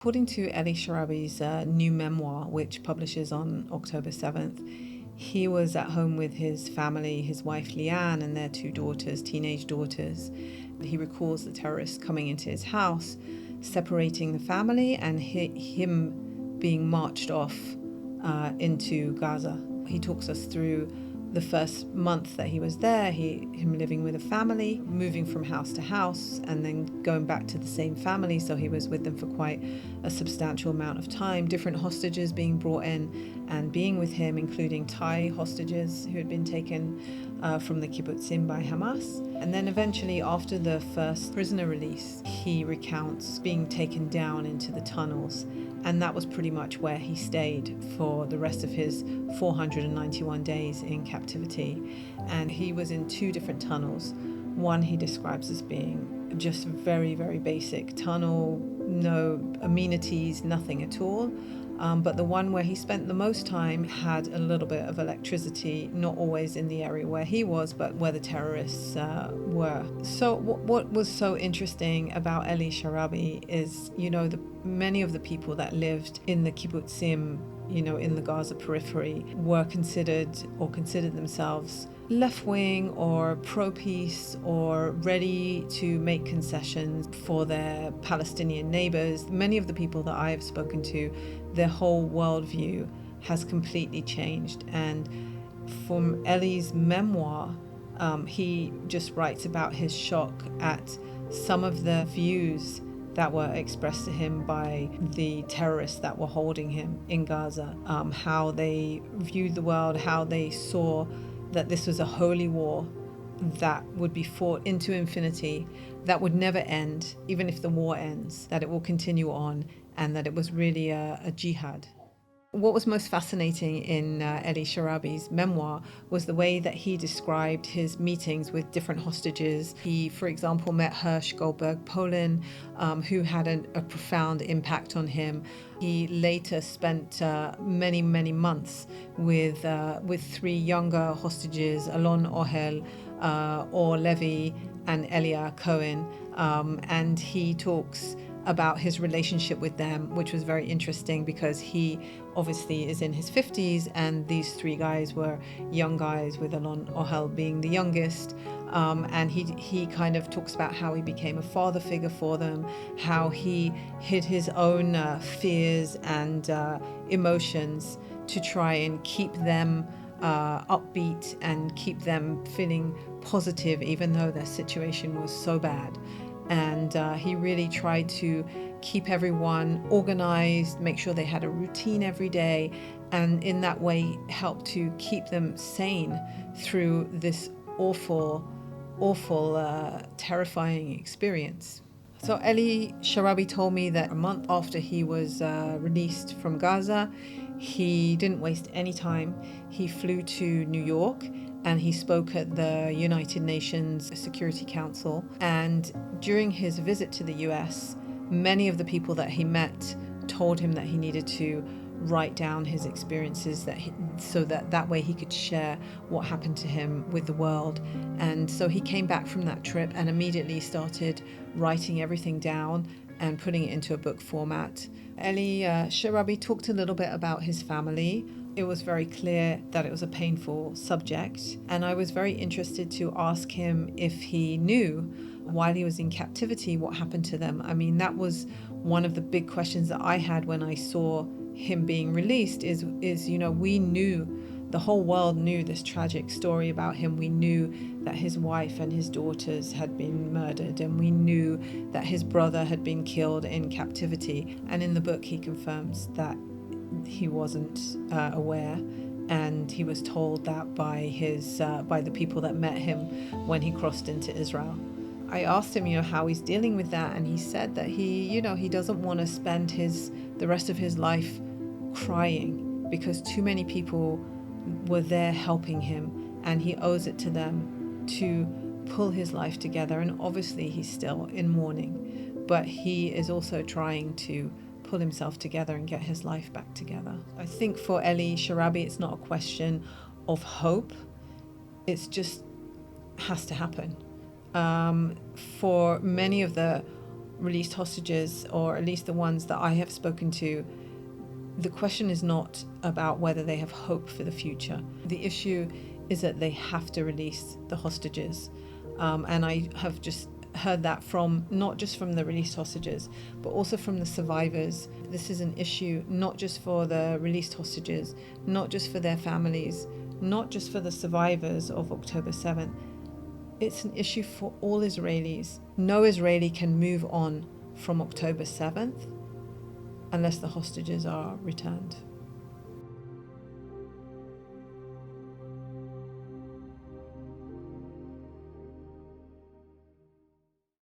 According to Eli Sharabi's new memoir, which publishes on October 7th, he was at home with his family, his wife Leanne, and their two daughters, teenage daughters. He recalls the terrorists coming into his house, separating the family, and him being marched off into Gaza. He talks us through the first month that he was there, him living with a family, moving from house to house, and then going back to the same family. So he was with them for quite a substantial amount of time. Different hostages being brought in and being with him, including Thai hostages who had been taken from the kibbutzim by Hamas. And then eventually, after the first prisoner release, he recounts being taken down into the tunnels. And that was pretty much where he stayed for the rest of his 491 days in captivity. And he was in two different tunnels. One he describes as being just very, very basic tunnel, no amenities, nothing at all. But the one where he spent the most time had a little bit of electricity, not always in the area where he was, but where the terrorists were. So what was so interesting about Eli Sharabi is, many of the people that lived in the kibbutzim, in the Gaza periphery, were considered themselves left-wing or pro-peace or ready to make concessions for their Palestinian neighbors. Many of the people that I have spoken to, their whole worldview has completely changed. And from Eli's memoir, he just writes about his shock at some of the views that were expressed to him by the terrorists that were holding him in Gaza, how they viewed the world, how they saw that this was a holy war that would be fought into infinity, that would never end, even if the war ends, that it will continue on, and that it was really a jihad. What was most fascinating in Eli Sharabi's memoir was the way that he described his meetings with different hostages. He, for example, met Hersh Goldberg Polin, who had a profound impact on him. He later spent many, many months with three younger hostages, Alon Ohel, Or Levy, and Elia Cohen, and he talks about his relationship with them, which was very interesting because he obviously is in his 50s, and these three guys were young guys, with Alon Ohel being the youngest. And he kind of talks about how he became a father figure for them, how he hid his own fears and emotions to try and keep them upbeat and keep them feeling positive, even though their situation was so bad. And he really tried to keep everyone organized, make sure they had a routine every day, and in that way help to keep them sane through this awful, terrifying experience. So Eli Sharabi told me that a month after he was released from Gaza, he didn't waste any time. He flew to New York and he spoke at the United Nations Security Council. And during his visit to the US, many of the people that he met told him that he needed to write down his experiences so that way he could share what happened to him with the world. And so he came back from that trip and immediately started writing everything down and putting it into a book format. Eli Sharabi talked a little bit about his family. It was very clear that it was a painful subject, and I was very interested to ask him if he knew while he was in captivity what happened to them. I mean, that was one of the big questions that I had when I saw him being released is we knew, the whole world knew this tragic story about him. We knew that his wife and his daughters had been murdered, and we knew that his brother had been killed in captivity. And in the book he confirms that he wasn't aware, and he was told that by the people that met him when he crossed into Israel. I asked him, how he's dealing with that, and he said that he doesn't want to spend the rest of his life crying, because too many people were there helping him, and he owes it to them to pull his life together. And obviously he's still in mourning, but he is also trying to pull himself together and get his life back together. I think for Eli Sharabi, it's not a question of hope. It's just has to happen. For many of the released hostages, or at least the ones that I have spoken to, the question is not about whether they have hope for the future. The issue is that they have to release the hostages. And I have just heard that from not just from the released hostages, but also from the survivors. This is an issue not just for the released hostages, not just for their families, not just for the survivors of October 7th. It's an issue for all Israelis. No Israeli can move on from October 7th unless the hostages are returned.